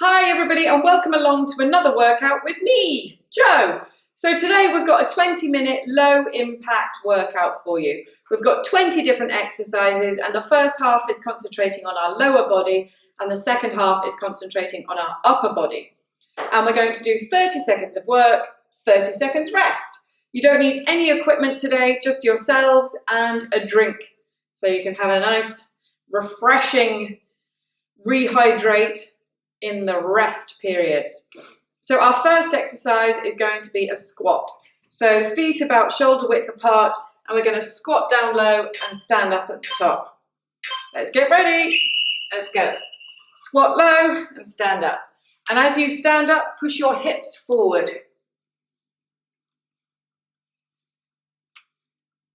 Hi everybody and welcome along to another workout with me, Jo. So today we've got a 20-minute low impact workout for you. We've got 20 different exercises and the first half is concentrating on our lower body and the second half is concentrating on our upper body. And we're going to do 30 seconds of work, 30 seconds rest. You don't need any equipment today, just yourselves and a drink. So you can have a nice, refreshing rehydrate in the rest periods. So our first exercise is going to be a squat. So feet about shoulder width apart and we're going to squat down low and stand up at the top. Let's get ready. Let's go. Squat low and stand up. And as you stand up, push your hips forward.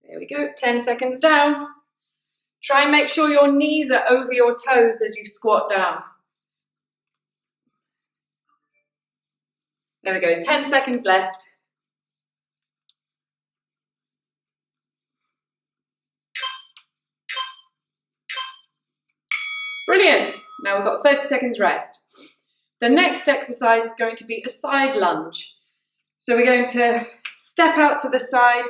There we go, 10 seconds down. Try and make sure your knees are over your toes as you squat down. There we go, 10 seconds left. Brilliant. Now we've got 30 seconds rest. The next exercise is going to be a side lunge. So we're going to step out to the side,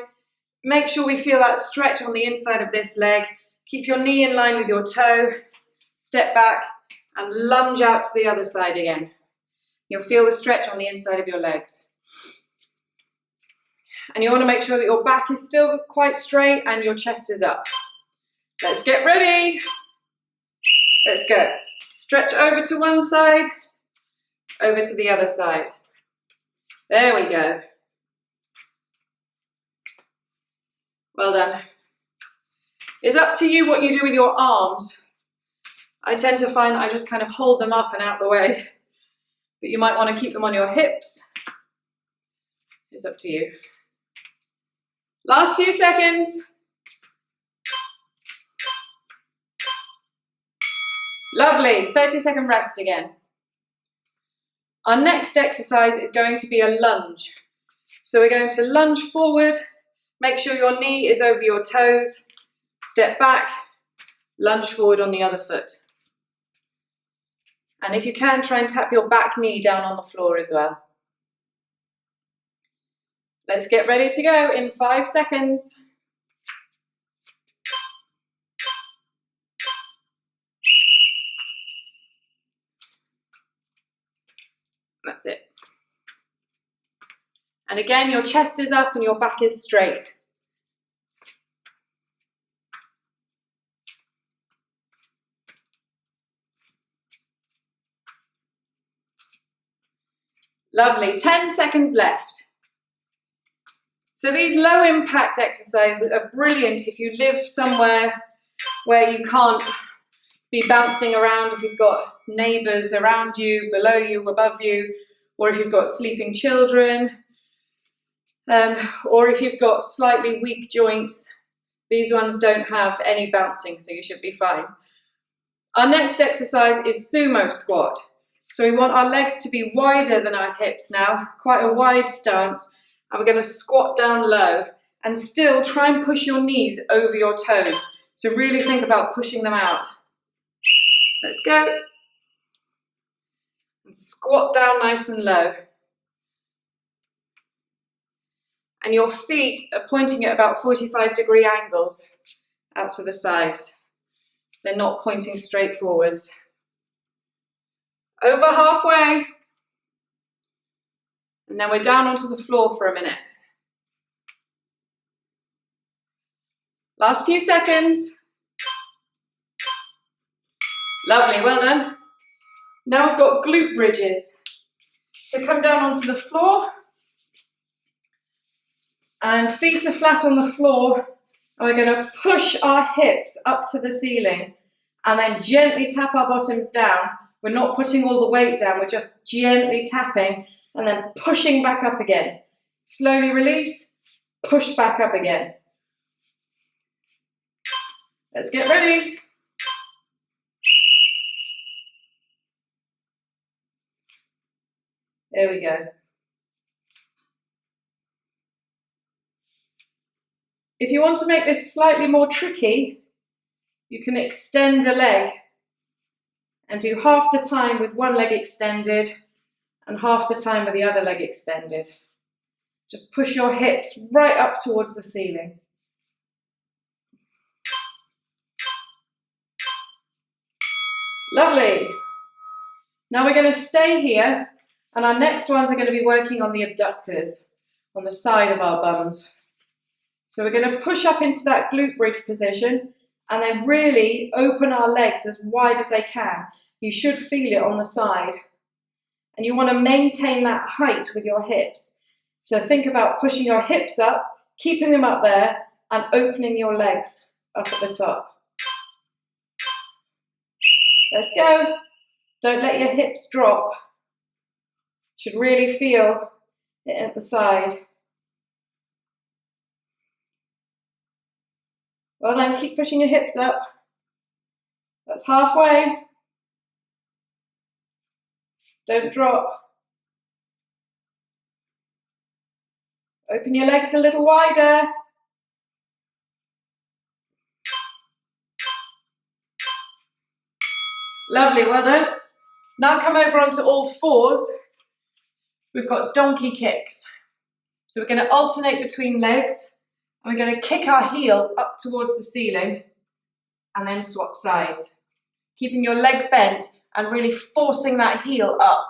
make sure we feel that stretch on the inside of this leg. Keep your knee in line with your toe, step back and lunge out to the other side again. You'll feel the stretch on the inside of your legs. And you want to make sure that your back is still quite straight and your chest is up. Let's get ready. Let's go. Stretch over to one side, over to the other side. There we go. Well done. It's up to you what you do with your arms. I tend to find I just kind of hold them up and out the way. But you might want to keep them on your hips. It's up to you. Last few seconds. Lovely, 30-second rest again. Our next exercise is going to be a lunge. So we're going to lunge forward, make sure your knee is over your toes, step back, lunge forward on the other foot. And if you can, try and tap your back knee down on the floor as well. Let's get ready to go in 5 seconds. That's it. And again, your chest is up and your back is straight. Lovely, 10 seconds left. So these low impact exercises are brilliant if you live somewhere where you can't be bouncing around, if you've got neighbours around you, below you, above you, or if you've got sleeping children, or if you've got slightly weak joints. These ones don't have any bouncing, so you should be fine. Our next exercise is Sumo Squat. So we want our legs to be wider than our hips now, quite a wide stance. And we're going to squat down low and still try and push your knees over your toes. So really think about pushing them out. Let's go. And squat down nice and low. And your feet are pointing at about 45-degree angles out to the sides. They're not pointing straight forwards. Over halfway. And then we're down onto the floor for a minute. Last few seconds. Lovely, well done. Now we've got glute bridges. So come down onto the floor. And feet are flat on the floor. And we're going to push our hips up to the ceiling. And then gently tap our bottoms down. We're not putting all the weight down, we're just gently tapping and then pushing back up again. Slowly release, push back up again. Let's get ready. There we go. If you want to make this slightly more tricky, you can extend a leg And do half the time with one leg extended and half the time with the other leg extended. Just push your hips right up towards the ceiling. Lovely. Now we're going to stay here, and our next ones are going to be working on the abductors, on the side of our bums. So we're going to push up into that glute bridge position and then really open our legs as wide as they can. You should feel it on the side. And you want to maintain that height with your hips. So think about pushing your hips up, keeping them up there, and opening your legs up at the top. Let's go. Don't let your hips drop. You should really feel it at the side. Well done, keep pushing your hips up. That's halfway. Don't drop. Open your legs a little wider. Lovely, well done. Now come over onto all fours. We've got donkey kicks. So we're going to alternate between legs, and we're going to kick our heel up towards the ceiling and then swap sides. Keeping your leg bent and really forcing that heel up.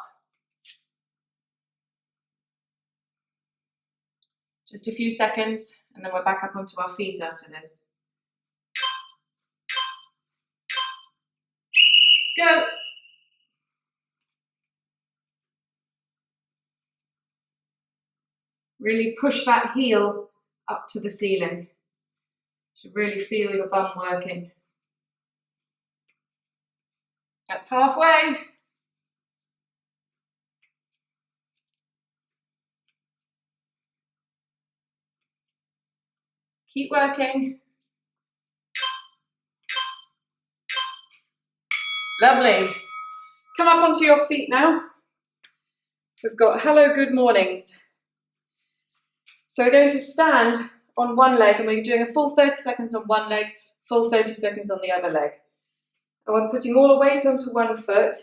Just a few seconds, and then we're back up onto our feet after this. Let's go. Really push that heel up to the ceiling. You should really feel your bum working. That's halfway. Keep working. Lovely. Come up onto your feet now. We've got hello, good mornings. So we're going to stand on one leg, and we're doing a full 30 seconds on one leg, full 30 seconds on the other leg. And we're putting all the weight onto one foot,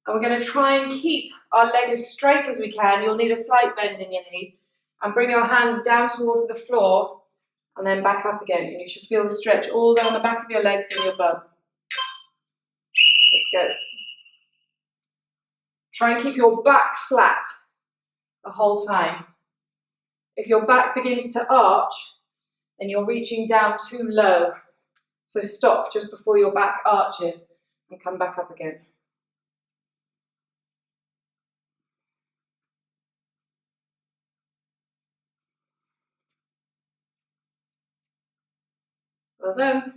and we're going to try and keep our leg as straight as we can. You'll need a slight bend in your knee, and bring your hands down towards the floor and then back up again. And you should feel the stretch all down the back of your legs and your bum. Let's go. Try and keep your back flat the whole time. If your back begins to arch, then you're reaching down too low. So stop just before your back arches and come back up again. Well done.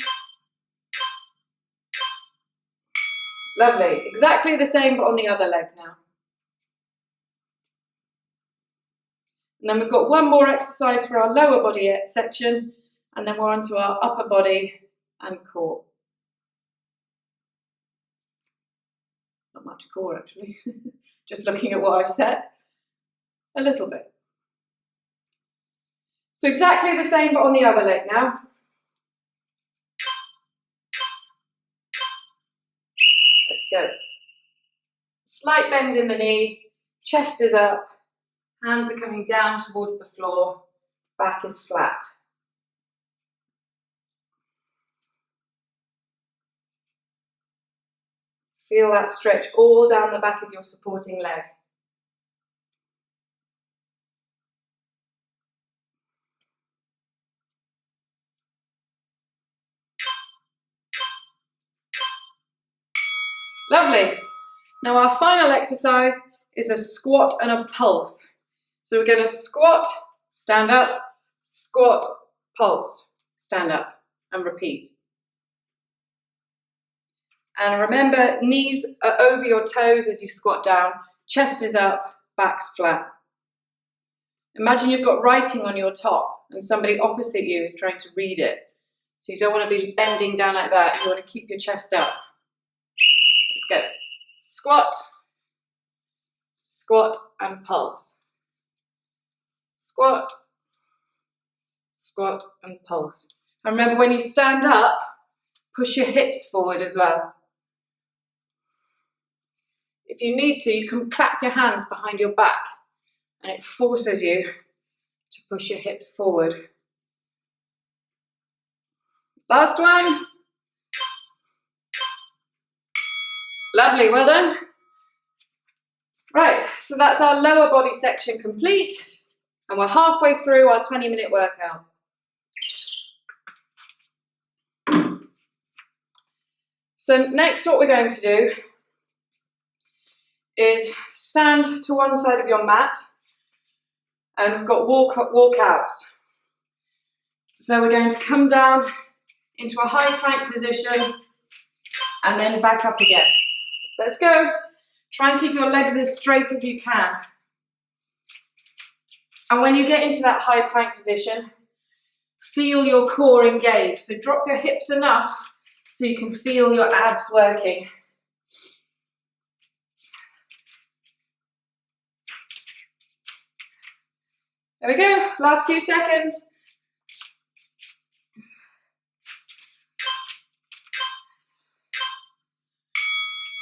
Lovely. Exactly the same but on the other leg now. And then we've got one more exercise for our lower body section, and then we're onto our upper body and core. Not much core actually, just looking at what I've said, a little bit. So exactly the same but on the other leg now. Let's go. Slight bend in the knee, chest is up, hands are coming down towards the floor, back is flat. Feel that stretch all down the back of your supporting leg. Lovely. Now our final exercise is a squat and a pulse. So we're going to squat, stand up, squat, pulse, stand up, and repeat. And remember, knees are over your toes as you squat down, chest is up, back's flat. Imagine you've got writing on your top and somebody opposite you is trying to read it. So you don't want to be bending down like that, you want to keep your chest up. Let's go. Squat, squat and pulse. Squat, squat and pulse. And remember, when you stand up, push your hips forward as well. If you need to, you can clap your hands behind your back and it forces you to push your hips forward. Last one. Lovely, well done. Right, so that's our lower body section complete, and we're halfway through our 20-minute workout. So next what we're going to do is stand to one side of your mat, and we've got walkouts. So we're going to come down into a high plank position and then back up again. Let's go. Try and keep your legs as straight as you can. And when you get into that high plank position, feel your core engage. So drop your hips enough so you can feel your abs working. There we go, last few seconds.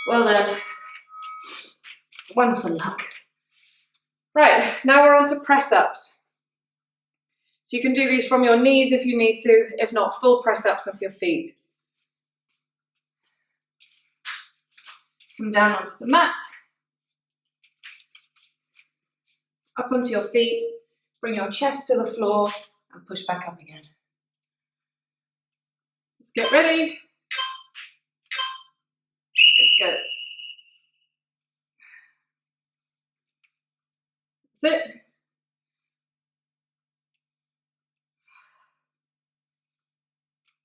Well done. Wonderful luck. Right, now we're on to press-ups. So you can do these from your knees if you need to, if not, full press-ups off your feet. Come down onto the mat, up onto your feet, bring your chest to the floor and push back up again. Let's get ready. Let's go. That's it.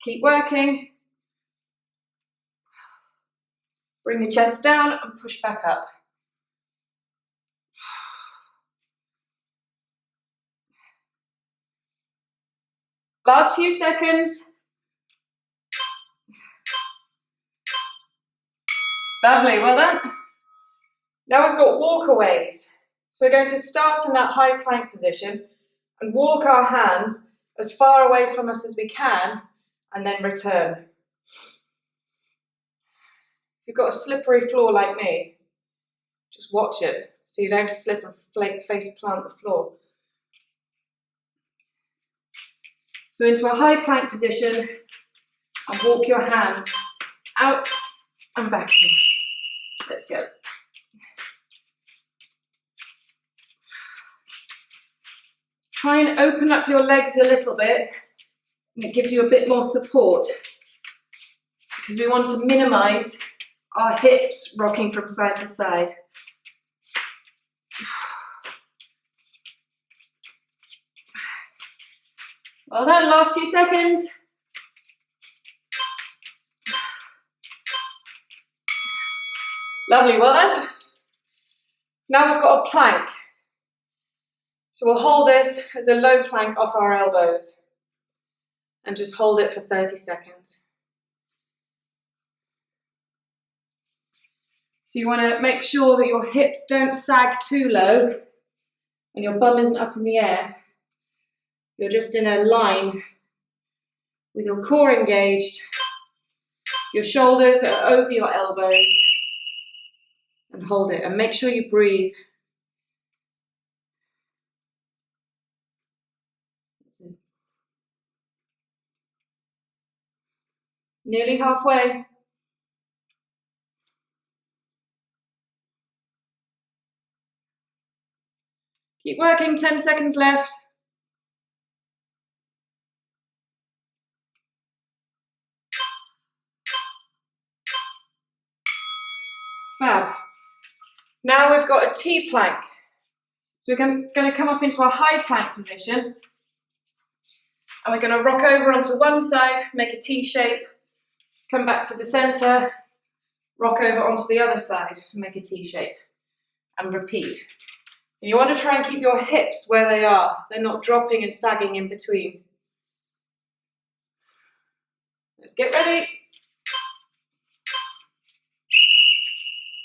Keep working. Bring your chest down and push back up. Last few seconds. Lovely, well done. Now we've got walkaways. So we're going to start in that high plank position and walk our hands as far away from us as we can and then return. If you've got a slippery floor like me, just watch it so you don't slip and face plant the floor. So into a high plank position and walk your hands out and back in. Let's go. Try and open up your legs a little bit, and it gives you a bit more support because we want to minimize our hips rocking from side to side. Well done, last few seconds. Lovely, well done. Now we've got a plank. So we'll hold this as a low plank off our elbows and just hold it for 30 seconds. So you want to make sure that your hips don't sag too low and your bum isn't up in the air. You're just in a line with your core engaged. Your shoulders are over your elbows and hold it and make sure you breathe. That's it. Nearly halfway. Keep working, 10 seconds left. Fab. Now we've got a T-plank. So we're going to come up into a high plank position and we're going to rock over onto one side, make a T shape, come back to the center, rock over onto the other side and make a T shape and repeat. And you want to try and keep your hips where they are. They're not dropping and sagging in between. Let's get ready.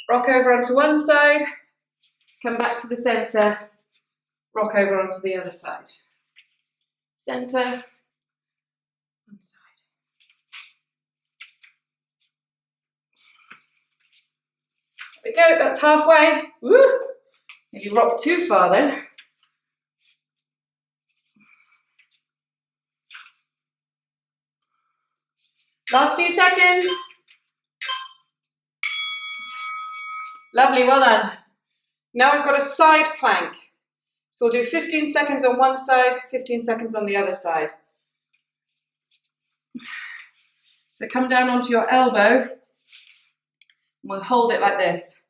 Rock over onto one side, come back to the center, rock over onto the other side. Center, one side. we go, that's halfway. Woo! Nearly rocked too far then. Last few seconds. Lovely, well done. Now we've got a side plank. So we'll do 15 seconds on one side, 15 seconds on the other side. So come down onto your elbow, and we'll hold it like this.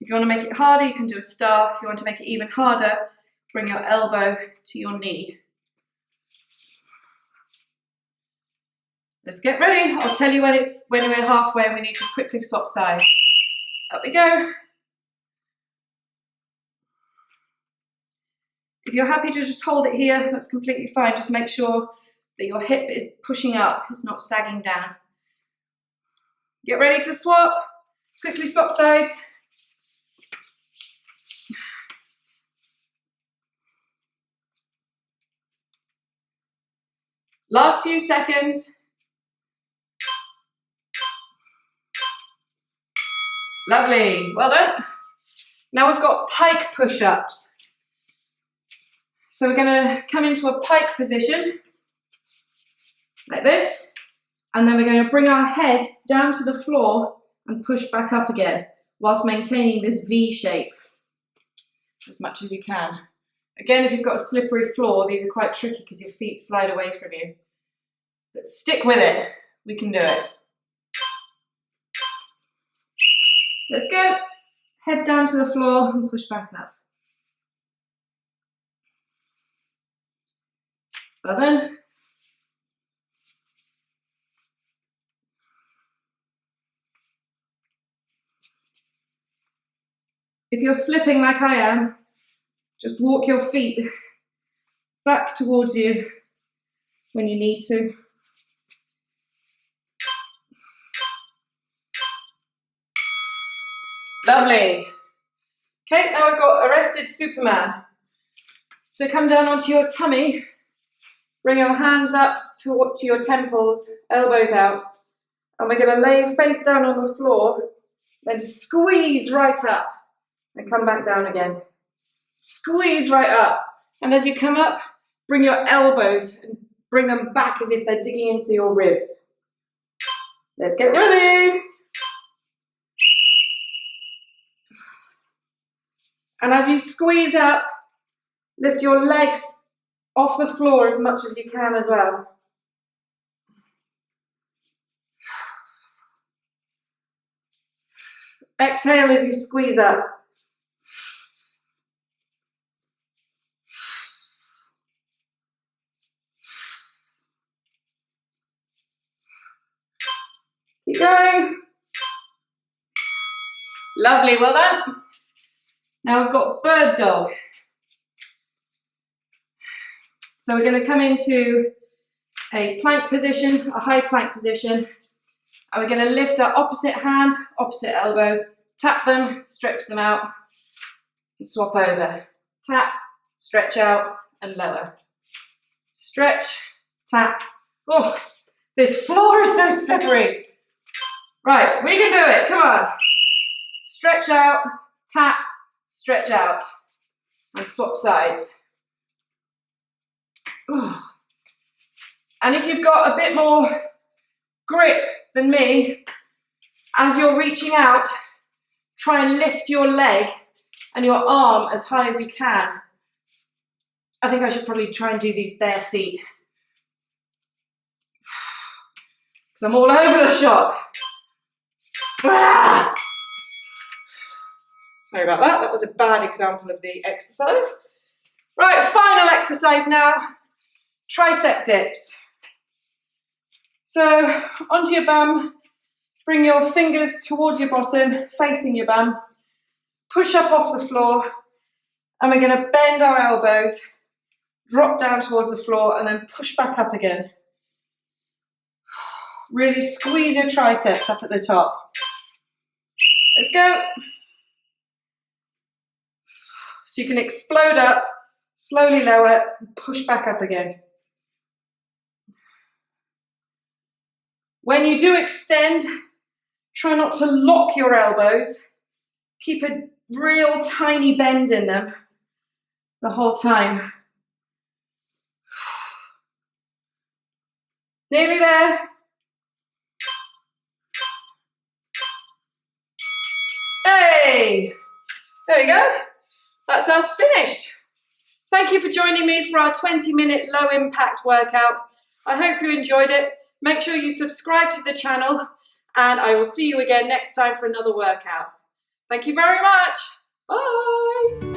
If you want to make it harder, you can do a star. If you want to make it even harder, bring your elbow to your knee. Let's get ready. I'll tell you when we're halfway and we need to quickly swap sides. Up we go. If you're happy to just hold it here, that's completely fine. Just make sure that your hip is pushing up, it's not sagging down. Get ready to swap. Quickly swap sides. Last few seconds. Lovely, well done. Now we've got pike push-ups. So we're gonna come into a pike position, like this, and then we're going to bring our head down to the floor and push back up again, whilst maintaining this V shape as much as you can. Again, if you've got a slippery floor, these are quite tricky because your feet slide away from you. But stick with it, we can do it. Let's go. Head down to the floor and push back up. Well done. If you're slipping like I am, just walk your feet back towards you when you need to. Lovely. Okay, now I've got arrested Superman. So come down onto your tummy, bring your hands up to your temples, elbows out, and we're going to lay face down on the floor, then squeeze right up and come back down again. Squeeze right up, and as you come up, bring your elbows and bring them back as if they're digging into your ribs. Let's get ready. And as you squeeze up, lift your legs off the floor as much as you can as well. Exhale as you squeeze up. Keep going. Lovely, well done. Now we've got bird dog. So we're going to come into a plank position, a high plank position, and we're going to lift our opposite hand, opposite elbow, tap them, stretch them out, and swap over. Tap, stretch out, and lower. Stretch, tap. Oh, this floor is so slippery. Right, we can do it, come on. Stretch out, tap, stretch out, and swap sides. And if you've got a bit more grip than me, as you're reaching out, try and lift your leg and your arm as high as you can. I think I should probably try and do these bare feet, because I'm all over the shop. Ah! Sorry about that, that was a bad example of the exercise. Right, final exercise now, tricep dips. So onto your bum, bring your fingers towards your bottom, facing your bum, push up off the floor, and we're going to bend our elbows, drop down towards the floor, and then push back up again. Really squeeze your triceps up at the top. Let's go. So you can explode up, slowly lower, and push back up again. When you do extend, try not to lock your elbows. Keep a real tiny bend in them the whole time. Nearly there. Hey, there we go. That's us finished. Thank you for joining me for our 20-minute low impact workout. I hope you enjoyed it. Make sure you subscribe to the channel and I will see you again next time for another workout. Thank you very much. Bye.